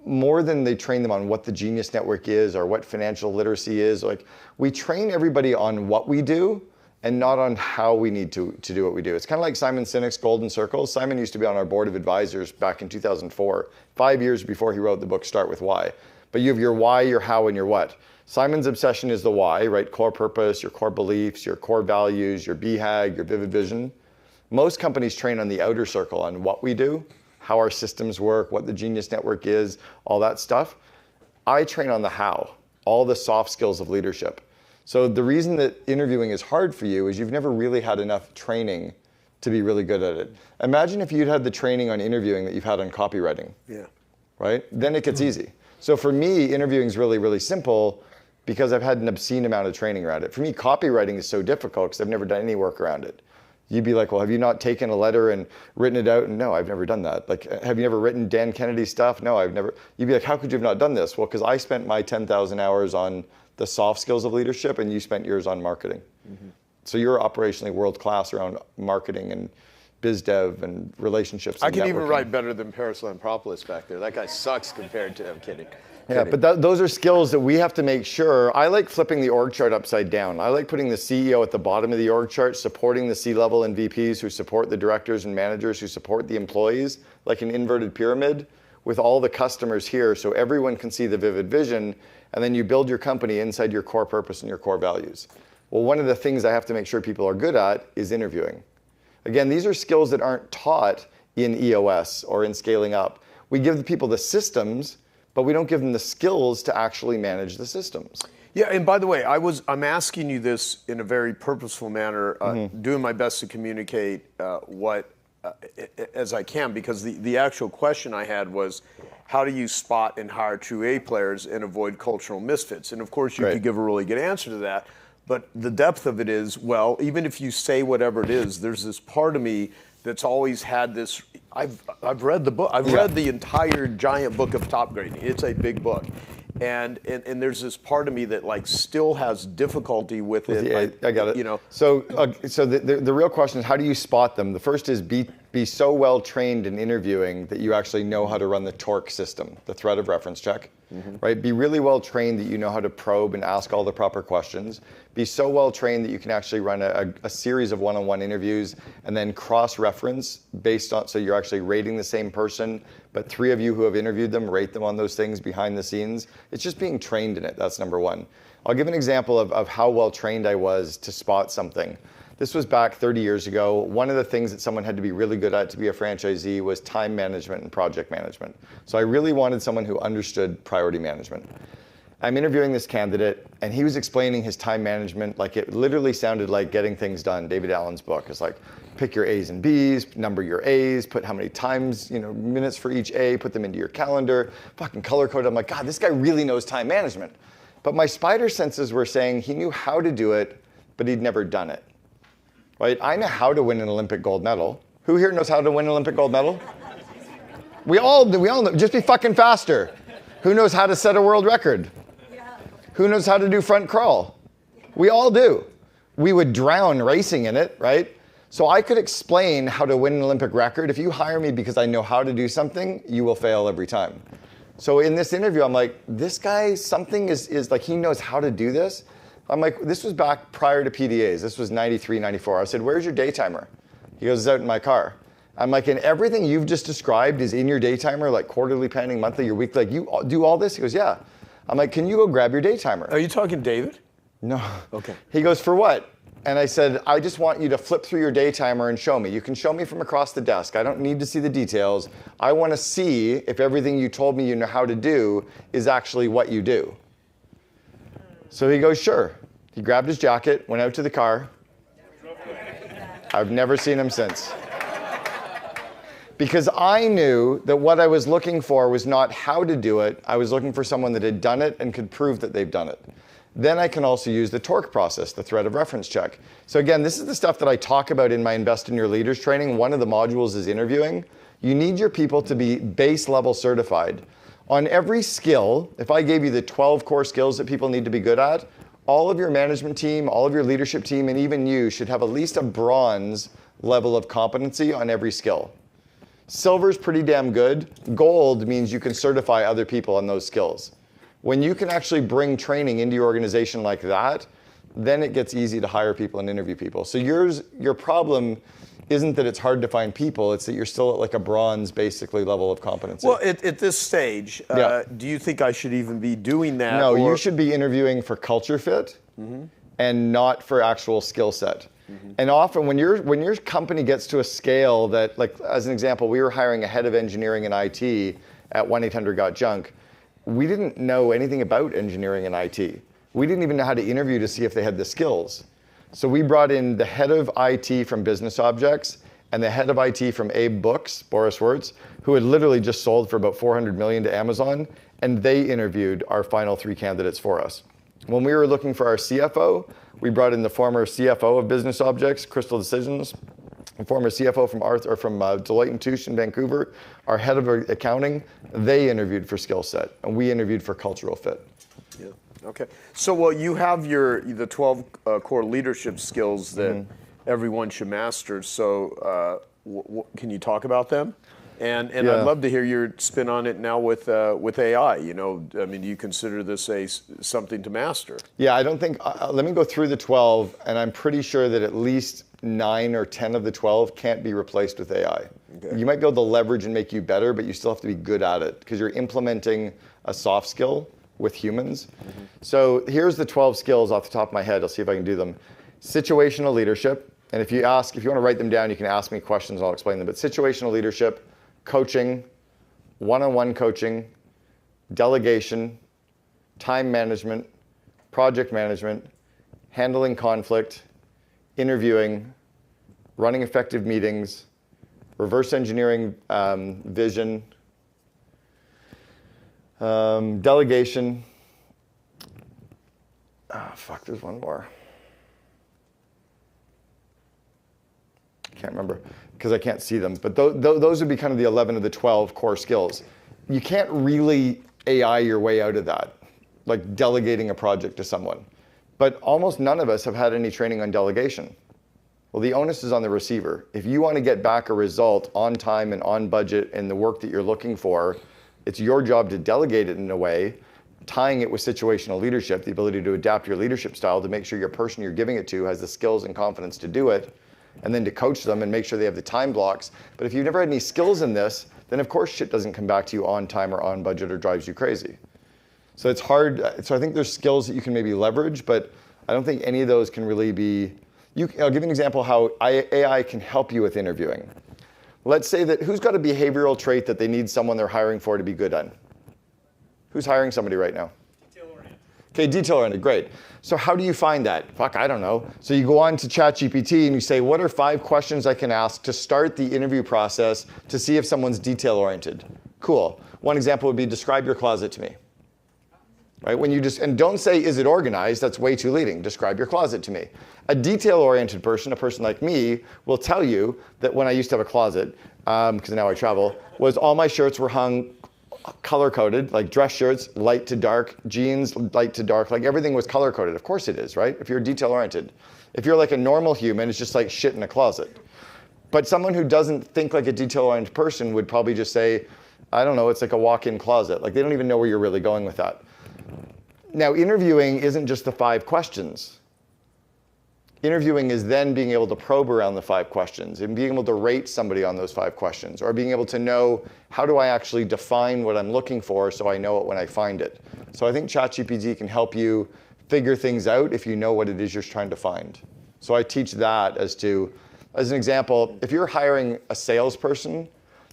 more than they train them on what the Genius Network is or what financial literacy is. Like, we train everybody on what we do and not on how we need to do what we do. It's kind of like Simon Sinek's Golden Circles. Simon used to be on our board of advisors back in 2004, 5 years before he wrote the book Start With Why. But you have your why, your how, and your what. Simon's obsession is the why, right? Core purpose, your core beliefs, your core values, your BHAG, your vivid vision. Most companies train on the outer circle, on what we do, how our systems work, what the Genius Network is, all that stuff. I train on the how, all the soft skills of leadership. So the reason that interviewing is hard for you is you've never really had enough training to be really good at it. Imagine if you'd had the training on interviewing that you've had on copywriting. Yeah. Right? Then it gets easy. So for me, interviewing is really, really simple because I've had an obscene amount of training around it. For me, copywriting is so difficult because I've never done any work around it. You'd be like, well, have you not taken a letter and written it out? And no, I've never done that. Like, have you never written Dan Kennedy stuff? No, I've never. You'd be like, how could you have not done this? Well, because I spent my 10,000 hours on the soft skills of leadership and you spent yours on marketing. Mm-hmm. So you're operationally world-class around marketing and biz dev and relationships. I can even write better than Paris Lampropoulos back there. That guy sucks compared to him. I'm kidding. Yeah, but those are skills that we have to make sure. I like flipping the org chart upside down. I like putting the CEO at the bottom of the org chart, supporting the C-level and VPs who support the directors and managers who support the employees, like an inverted pyramid, with all the customers here so everyone can see the vivid vision, and then you build your company inside your core purpose and your core values. Well, one of the things I have to make sure people are good at is interviewing. Again, these are skills that aren't taught in EOS or in scaling up. We give the people the systems, but we don't give them the skills to actually manage the systems. Yeah, and by the way, I'm asking you this in a very purposeful manner, doing my best to communicate as I can, because the actual question I had was, how do you spot and hire true A players and avoid cultural misfits? And of course, you could give a really good answer to that, but the depth of it is, well, even if you say whatever it is, there's this part of me that's always had this. I've read the book. I've read the entire giant book of top grading. It's a big book, and there's this part of me that like still has difficulty with it. I got it. You know. So the real question is, how do you spot them? The first is be so well trained in interviewing that you actually know how to run the TORC system, the threat of reference check. Right? Be really well trained that you know how to probe and ask all the proper questions. Be so well trained that you can actually run a series of one-on-one interviews and then cross-reference based on, so you're actually rating the same person, but 3 of you who have interviewed them rate them on those things behind the scenes. It's just being trained in it. That's number one. I'll give an example of how well trained I was to spot something. This was back 30 years ago. One of the things that someone had to be really good at to be a franchisee was time management and project management. So I really wanted someone who understood priority management. I'm interviewing this candidate, and he was explaining his time management like it literally sounded like Getting Things Done, David Allen's book. It's like, pick your A's and B's, number your A's, put how many times, minutes for each A, put them into your calendar, fucking color code. I'm like, God, this guy really knows time management. But my spider senses were saying he knew how to do it, but he'd never done it. Right? I know how to win an Olympic gold medal. Who here knows how to win an Olympic gold medal? We all know. Just be fucking faster. Who knows how to set a world record? Who knows how to do front crawl? We all do. We would drown racing in it, right? So I could explain how to win an Olympic record. If you hire me because I know how to do something, you will fail every time. So in this interview, I'm like, this guy, something is like, he knows how to do this. I'm like, this was back prior to PDAs. This was 93, 94. I said, where's your day timer? He goes, it's out in my car. I'm like, and everything you've just described is in your day timer, like quarterly planning, monthly, your weekly, like you do all this? He goes, yeah. I'm like, can you go grab your day timer? Are you talking David? No. Okay. He goes, for what? And I said, I just want you to flip through your day timer and show me. You can show me from across the desk. I don't need to see the details. I want to see if everything you told me you know how to do is actually what you do. So he goes, sure. He grabbed his jacket, went out to the car. I've never seen him since. Because I knew that what I was looking for was not how to do it. I was looking for someone that had done it and could prove that they've done it. Then I can also use the TORC process, the threat of reference check. So again, this is the stuff that I talk about in my Invest in Your Leaders training. One of the modules is interviewing. You need your people to be base level certified. On every skill, if I gave you the 12 core skills that people need to be good at, all of your management team, all of your leadership team, and even you should have at least a bronze level of competency on every skill. Silver's pretty damn good. Gold means you can certify other people on those skills. When you can actually bring training into your organization like that, then it gets easy to hire people and interview people. So your problem isn't that it's hard to find people, it's that you're still at like a bronze, basically, level of competency. Well, at this stage, do you think I should even be doing that? No, you should be interviewing for culture fit and not for actual skill set. And often when your company gets to a scale that, like as an example, we were hiring a head of engineering and IT at 1-800-GOT-JUNK. We didn't know anything about engineering and IT. We didn't even know how to interview to see if they had the skills. So we brought in the head of IT from Business Objects and the head of IT from Abe Books, Boris Wirtz, who had literally just sold for about $400 million to Amazon, and they interviewed our final 3 candidates for us. When we were looking for our CFO, we brought in the former CFO of Business Objects, Crystal Decisions, the former CFO from Deloitte & Touche in Vancouver, our head of accounting. They interviewed for skill set, and we interviewed for cultural fit. Yeah. Okay. So, well, you have the 12 core leadership skills that everyone should master. So, can you talk about them? And I'd love to hear your spin on it now with AI. You know, I mean, do you consider this something to master? Yeah, I don't think. Let me go through the 12, and I'm pretty sure that at least 9 or 10 of the 12 can't be replaced with AI. Okay. You might be able to leverage and make you better, but you still have to be good at it because you're implementing a soft skill with humans. So here's the 12 skills off the top of my head. I'll see if I can do them. Situational leadership. And if you want to write them down, you can ask me questions and I'll explain them. But situational leadership, coaching, one-on-one coaching, delegation, time management, project management, handling conflict, interviewing, running effective meetings, reverse engineering vision, delegation. There's one more. Can't remember because I can't see them. But those would be kind of the 11 of the 12 core skills. You can't really AI your way out of that, like delegating a project to someone. But almost none of us have had any training on delegation. Well, the onus is on the receiver. If you want to get back a result on time and on budget in the work that you're looking for, it's your job to delegate it in a way, tying it with situational leadership, the ability to adapt your leadership style to make sure your person you're giving it to has the skills and confidence to do it, and then to coach them and make sure they have the time blocks. But if you've never had any skills in this, then of course shit doesn't come back to you on time or on budget or drives you crazy. So it's hard. So I think there's skills that you can maybe leverage, but I don't think any of those can really be. I'll give you an example how AI can help you with interviewing. Let's say that who's got a behavioral trait that they need someone they're hiring for to be good at? Who's hiring somebody right now? Detail-oriented. Okay, detail-oriented, great. So how do you find that? I don't know. So you go on to ChatGPT and you say, what are 5 questions I can ask to start the interview process to see if someone's detail-oriented? Cool. One example would be describe your closet to me. Right? And don't say, is it organized? That's way too leading. Describe your closet to me. A detail-oriented person, a person like me, will tell you that when I used to have a closet, because now I travel, was all my shirts were hung color-coded, like dress shirts, light to dark, jeans, light to dark, like everything was color-coded. Of course it is, right? If you're detail-oriented. If you're like a normal human, it's just like shit in a closet. But someone who doesn't think like a detail-oriented person would probably just say, I don't know, it's like a walk-in closet. Like they don't even know where you're really going with that. Now, interviewing isn't just the 5 questions. Interviewing is then being able to probe around the 5 questions and being able to rate somebody on those 5 questions, or being able to know, how do I actually define what I'm looking for so I know it when I find it? So I think ChatGPT can help you figure things out if you know what it is you're trying to find. So I teach that as an example, if you're hiring a salesperson,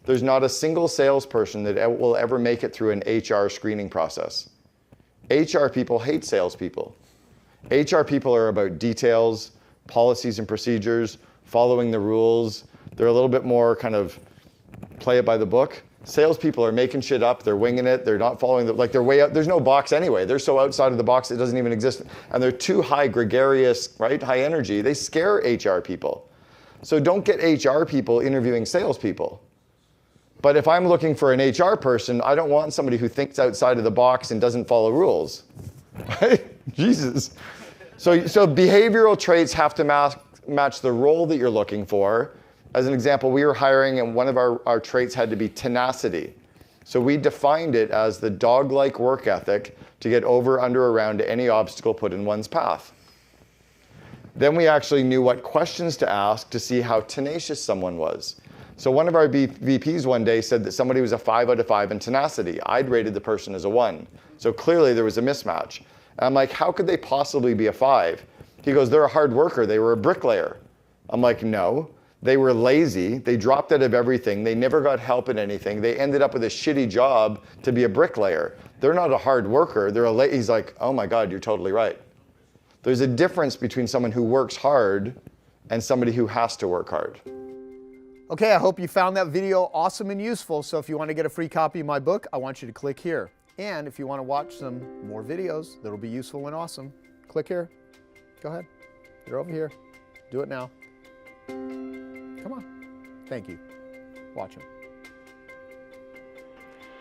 there's not a single salesperson that will ever make it through an HR screening process. HR people hate salespeople. HR people are about details, policies and procedures, following the rules. They're a little bit more kind of play it by the book. Salespeople are making shit up. They're winging it. They're not following like they're way out. There's no box anyway. They're so outside of the box it doesn't even exist. And they're too high gregarious, right? High energy. They scare HR people. So don't get HR people interviewing salespeople. But if I'm looking for an HR person, I don't want somebody who thinks outside of the box and doesn't follow rules. Right? Jesus. So behavioral traits have to match the role that you're looking for. As an example, we were hiring and one of our traits had to be tenacity. So we defined it as the dog-like work ethic to get over, under, around any obstacle put in one's path. Then we actually knew what questions to ask to see how tenacious someone was. So one of our VPs one day said that somebody was a 5 out of 5 in tenacity. I'd rated the person as a 1. So clearly there was a mismatch. And I'm like, how could they possibly be a 5? He goes, they're a hard worker. They were a bricklayer. I'm like, no. They were lazy. They dropped out of everything. They never got help in anything. They ended up with a shitty job to be a bricklayer. They're not a hard worker. He's like, oh my God, you're totally right. There's a difference between someone who works hard and somebody who has to work hard. Okay, I hope you found that video awesome and useful. So if you want to get a free copy of my book, I want you to click here. And if you want to watch some more videos that'll be useful and awesome, click here. Go ahead. They're over here. Do it now. Come on. Thank you. Watch them.